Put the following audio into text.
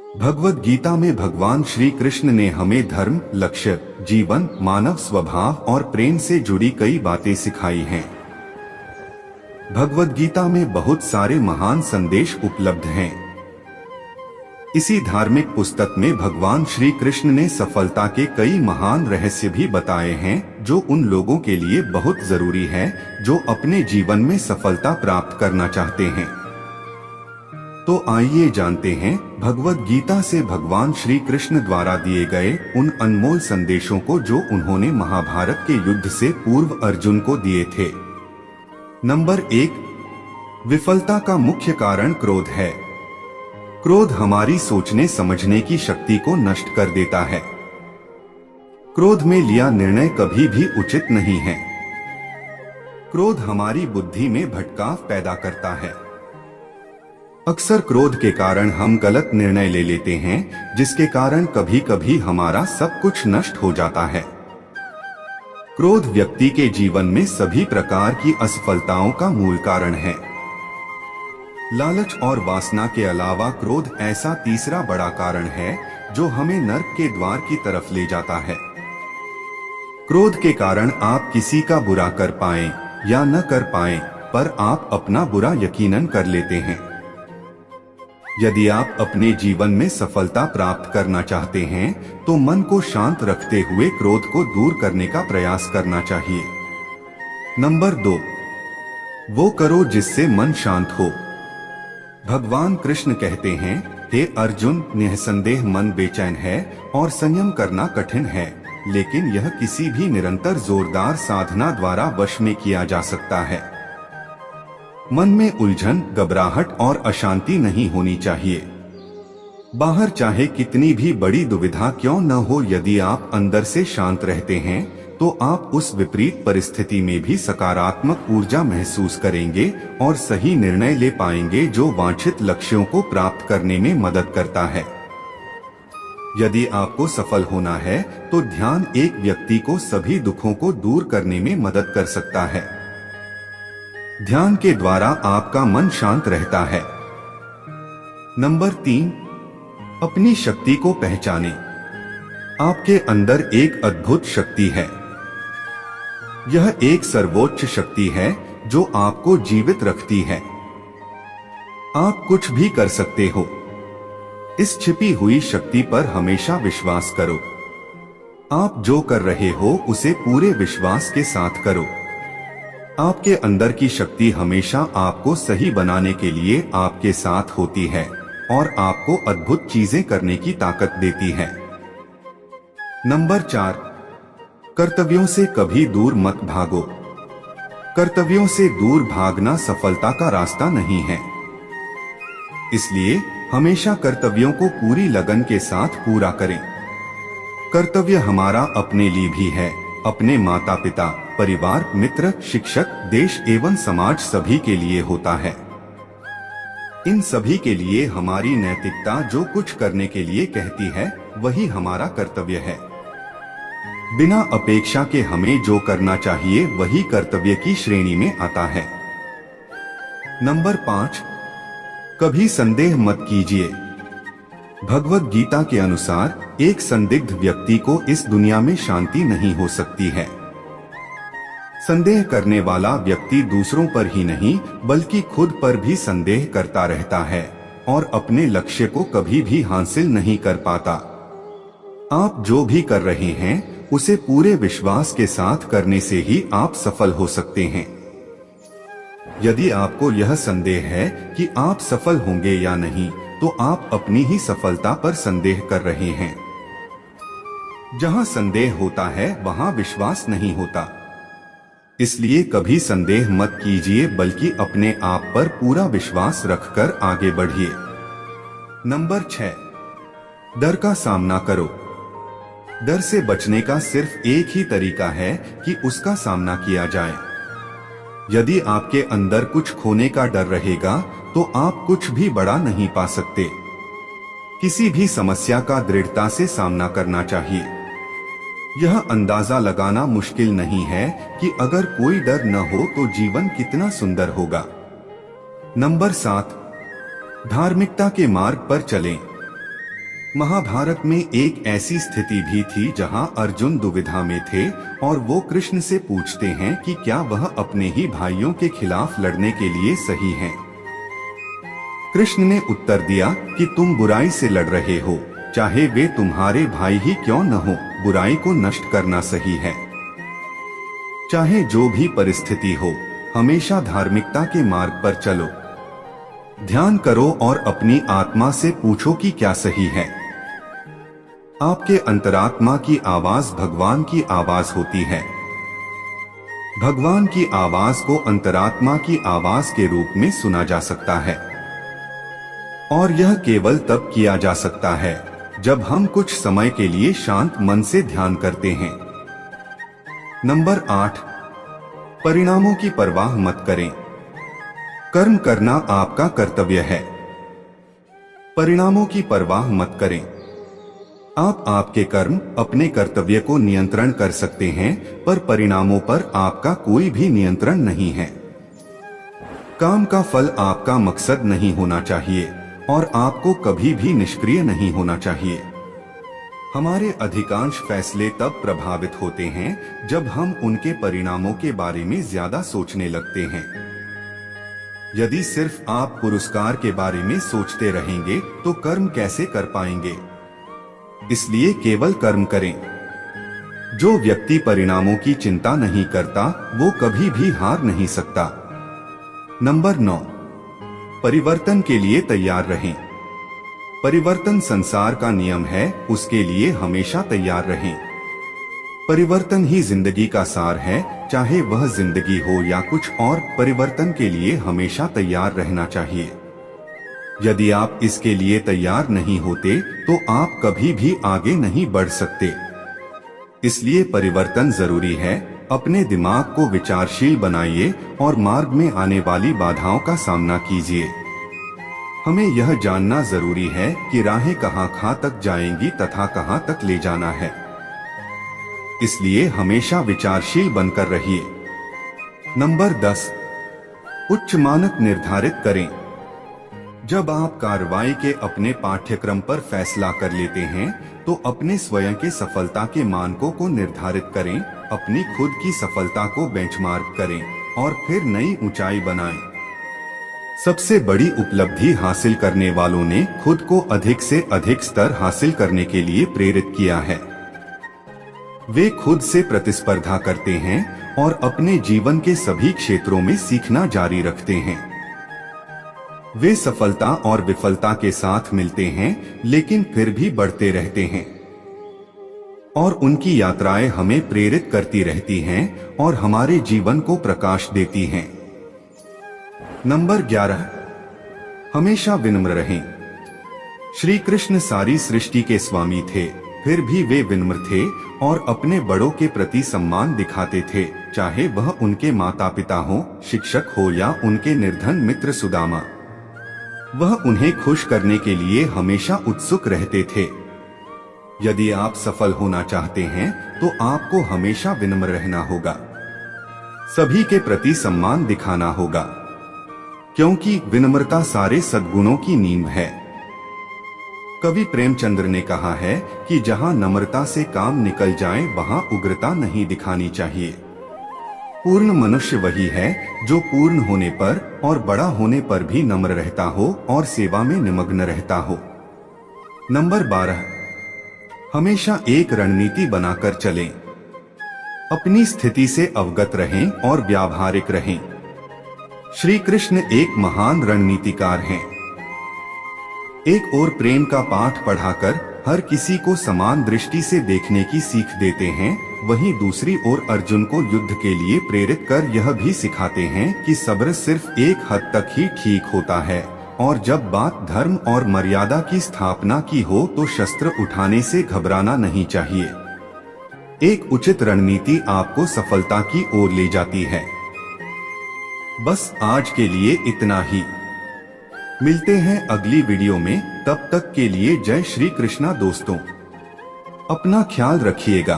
भगवद गीता में भगवान श्री कृष्ण ने हमें धर्म, लक्ष्य, जीवन, मानव स्वभाव और प्रेम से जुड़ी कई बातें सिखाई हैं। भगवद गीता में बहुत सारे महान संदेश उपलब्ध हैं। इसी धार्मिक पुस्तक में भगवान श्री कृष्ण ने सफलता के कई महान रहस्य भी बताए हैं, जो उन लोगों के लिए बहुत जरूरी है जो अपने जीवन में सफलता प्राप्त करना चाहते हैं। तो आइए जानते हैं भगवद गीता से भगवान श्री कृष्ण द्वारा दिए गए उन अनमोल संदेशों को जो उन्होंने महाभारत के युद्ध से पूर्व अर्जुन को दिए थे। नंबर 1, विफलता का मुख्य कारण क्रोध है। क्रोध हमारी सोचने समझने की शक्ति को नष्ट कर देता है। क्रोध में लिया निर्णय कभी भी उचित नहीं है। क्रोध हमारी बुद्धि में भटकाव पैदा करता है। अक्सर क्रोध के कारण हम गलत निर्णय ले लेते हैं, जिसके कारण कभी कभी हमारा सब कुछ नष्ट हो जाता है। क्रोध व्यक्ति के जीवन में सभी प्रकार की असफलताओं का मूल कारण है। लालच और वासना के अलावा क्रोध ऐसा तीसरा बड़ा कारण है जो हमें नर्क के द्वार की तरफ ले जाता है। क्रोध के कारण आप किसी का बुरा कर पाएं या न कर पाएं, पर आप अपना बुरा यकीनन कर लेते हैं। यदि आप अपने जीवन में सफलता प्राप्त करना चाहते हैं तो मन को शांत रखते हुए क्रोध को दूर करने का प्रयास करना चाहिए। नंबर 2, वो करो जिससे मन शांत हो। भगवान कृष्ण कहते हैं, हे अर्जुन, निःसंदेह मन बेचैन है और संयम करना कठिन है, लेकिन यह किसी भी निरंतर जोरदार साधना द्वारा वश में किया जा सकता है। मन में उलझन, घबराहट और अशांति नहीं होनी चाहिए। बाहर चाहे कितनी भी बड़ी दुविधा क्यों न हो, यदि आप अंदर से शांत रहते हैं तो आप उस विपरीत परिस्थिति में भी सकारात्मक ऊर्जा महसूस करेंगे और सही निर्णय ले पाएंगे जो वांछित लक्ष्यों को प्राप्त करने में मदद करता है। यदि आपको सफल होना है तो ध्यान एक व्यक्ति को सभी दुखों को दूर करने में मदद कर सकता है। ध्यान के द्वारा आपका मन शांत रहता है। नंबर 3, अपनी शक्ति को पहचानें। आपके अंदर एक अद्भुत शक्ति है। यह एक सर्वोच्च शक्ति है जो आपको जीवित रखती है। आप कुछ भी कर सकते हो। इस छिपी हुई शक्ति पर हमेशा विश्वास करो। आप जो कर रहे हो उसे पूरे विश्वास के साथ करो। आपके अंदर की शक्ति हमेशा आपको सही बनाने के लिए आपके साथ होती है और आपको अद्भुत चीजें करने की ताकत देती है। नंबर 4, कर्तव्यों से कभी दूर मत भागो। कर्तव्यों से दूर भागना सफलता का रास्ता नहीं है। इसलिए हमेशा कर्तव्यों को पूरी लगन के साथ पूरा करें। कर्तव्य हमारा अपने लिए भी है, अपने माता पिता, परिवार, मित्र, शिक्षक, देश एवं समाज सभी के लिए होता है। इन सभी के लिए हमारी नैतिकता जो कुछ करने के लिए कहती है वही हमारा कर्तव्य है। बिना अपेक्षा के हमें जो करना चाहिए वही कर्तव्य की श्रेणी में आता है। नंबर 5, कभी संदेह मत कीजिए। भगवद गीता के अनुसार एक संदिग्ध व्यक्ति को इस दुनिया में शांति नहीं हो सकती है। संदेह करने वाला व्यक्ति दूसरों पर ही नहीं बल्कि खुद पर भी संदेह करता रहता है और अपने लक्ष्य को कभी भी हासिल नहीं कर पाता। आप जो भी कर रहे हैं उसे पूरे विश्वास के साथ करने से ही आप सफल हो सकते हैं। यदि आपको यह संदेह है कि आप सफल होंगे या नहीं, तो आप अपनी ही सफलता पर संदेह कर रहे हैं। जहां संदेह होता है वहां विश्वास नहीं होता। इसलिए कभी संदेह मत कीजिए बल्कि अपने आप पर पूरा विश्वास रखकर आगे बढ़िए। नंबर 6, डर का सामना करो। डर से बचने का सिर्फ एक ही तरीका है कि उसका सामना किया जाए। यदि आपके अंदर कुछ खोने का डर रहेगा तो आप कुछ भी बड़ा नहीं पा सकते। किसी भी समस्या का दृढ़ता से सामना करना चाहिए। यह अंदाजा लगाना मुश्किल नहीं है कि अगर कोई डर न हो तो जीवन कितना सुंदर होगा। नंबर 7, धार्मिकता के मार्ग पर चलें। महाभारत में एक ऐसी स्थिति भी थी जहां अर्जुन दुविधा में थे और वो कृष्ण से पूछते हैं कि क्या वह अपने ही भाइयों के खिलाफ लड़ने के लिए सही हैं? कृष्ण ने उत्तर दिया कि तुम बुराई से लड़ रहे हो, चाहे वे तुम्हारे भाई ही क्यों न हो, बुराई को नष्ट करना सही है। चाहे जो भी परिस्थिति हो, हमेशा धार्मिकता के मार्ग पर चलो। ध्यान करो और अपनी आत्मा से पूछो कि क्या सही है। आपके अंतरात्मा की आवाज भगवान की आवाज होती है। भगवान की आवाज को अंतरात्मा की आवाज के रूप में सुना जा सकता है और यह केवल तब किया जा सकता है जब हम कुछ समय के लिए शांत मन से ध्यान करते हैं। नंबर 8, परिणामों की परवाह मत करें। कर्म करना आपका कर्तव्य है। परिणामों की परवाह मत करें। आप आपके कर्म, अपने कर्तव्य को नियंत्रण कर सकते हैं, पर परिणामों पर आपका कोई भी नियंत्रण नहीं है। काम का फल आपका मकसद नहीं होना चाहिए और आपको कभी भी निष्क्रिय नहीं होना चाहिए। हमारे अधिकांश फैसले तब प्रभावित होते हैं जब हम उनके परिणामों के बारे में ज्यादा सोचने लगते हैं। यदि सिर्फ आप पुरस्कार के बारे में सोचते रहेंगे तो कर्म कैसे कर पाएंगे? इसलिए केवल कर्म करें। जो व्यक्ति परिणामों की चिंता नहीं करता वो कभी भी हार नहीं सकता। नंबर 9, परिवर्तन के लिए तैयार रहें। परिवर्तन संसार का नियम है, उसके लिए हमेशा तैयार रहें। परिवर्तन ही जिंदगी का सार है, चाहे वह जिंदगी हो या कुछ और, परिवर्तन के लिए हमेशा तैयार रहना चाहिए। यदि आप इसके लिए तैयार नहीं होते तो आप कभी भी आगे नहीं बढ़ सकते। इसलिए परिवर्तन जरूरी है। अपने दिमाग को विचारशील बनाइए और मार्ग में आने वाली बाधाओं का सामना कीजिए। हमें यह जानना जरूरी है कि राहें कहाँ तक जाएंगी तथा कहाँ तक ले जाना है। इसलिए हमेशा विचारशील बनकर रहिए। नंबर 10, उच्च मानक निर्धारित करें। जब आप कार्रवाई के अपने पाठ्यक्रम पर फैसला कर लेते हैं तो अपने स्वयं के सफलता के मानकों को निर्धारित करें, अपनी खुद की सफलता को बेंचमार्क करें और फिर नई ऊंचाई बनाएं। सबसे बड़ी उपलब्धि हासिल करने वालों ने खुद को अधिक से अधिक स्तर हासिल करने के लिए प्रेरित किया है। वे खुद से प्रतिस्पर्धा करते हैं और अपने जीवन के सभी क्षेत्रों में सीखना जारी रखते हैं। वे सफलता और विफलता के साथ मिलते हैं लेकिन फिर भी बढ़ते रहते हैं और उनकी यात्राएं हमें प्रेरित करती रहती हैं और हमारे जीवन को प्रकाश देती हैं। नंबर 11, हमेशा विनम्र रहें। श्री कृष्ण सारी सृष्टि के स्वामी थे, फिर भी वे विनम्र थे और अपने बड़ों के प्रति सम्मान दिखाते थे, चाहे वह उनके माता पिता हो, शिक्षक हो या उनके निर्धन मित्र सुदामा। वह उन्हें खुश करने के लिए हमेशा उत्सुक रहते थे। यदि आप सफल होना चाहते हैं तो आपको हमेशा विनम्र रहना होगा। सभी के प्रति सम्मान दिखाना होगा, क्योंकि विनम्रता सारे सद्गुणों की नींव है। कवि प्रेमचंद्र ने कहा है कि जहां नम्रता से काम निकल जाए वहां उग्रता नहीं दिखानी चाहिए। पूर्ण मनुष्य वही है जो पूर्ण होने पर और बड़ा होने पर भी नम्र रहता हो और सेवा में निमग्न रहता हो। नंबर 12, हमेशा एक रणनीति बनाकर चलें। अपनी स्थिति से अवगत रहें और व्यावहारिक रहें। श्री कृष्ण एक महान रणनीतिकार हैं। एक ओर प्रेम का पाठ पढ़ाकर हर किसी को समान दृष्टि से देखने की सीख देते हैं, वहीं दूसरी ओर अर्जुन को युद्ध के लिए प्रेरित कर यह भी सिखाते हैं कि सब्र सिर्फ एक हद तक ही ठीक होता है और जब बात धर्म और मर्यादा की स्थापना की हो तो शस्त्र उठाने से घबराना नहीं चाहिए। एक उचित रणनीति आपको सफलता की ओर ले जाती है। बस आज के लिए इतना ही। मिलते हैं अगली वीडियो में, तब तक के लिए जय श्री कृष्णा दोस्तों। अपना ख्याल रखिएगा।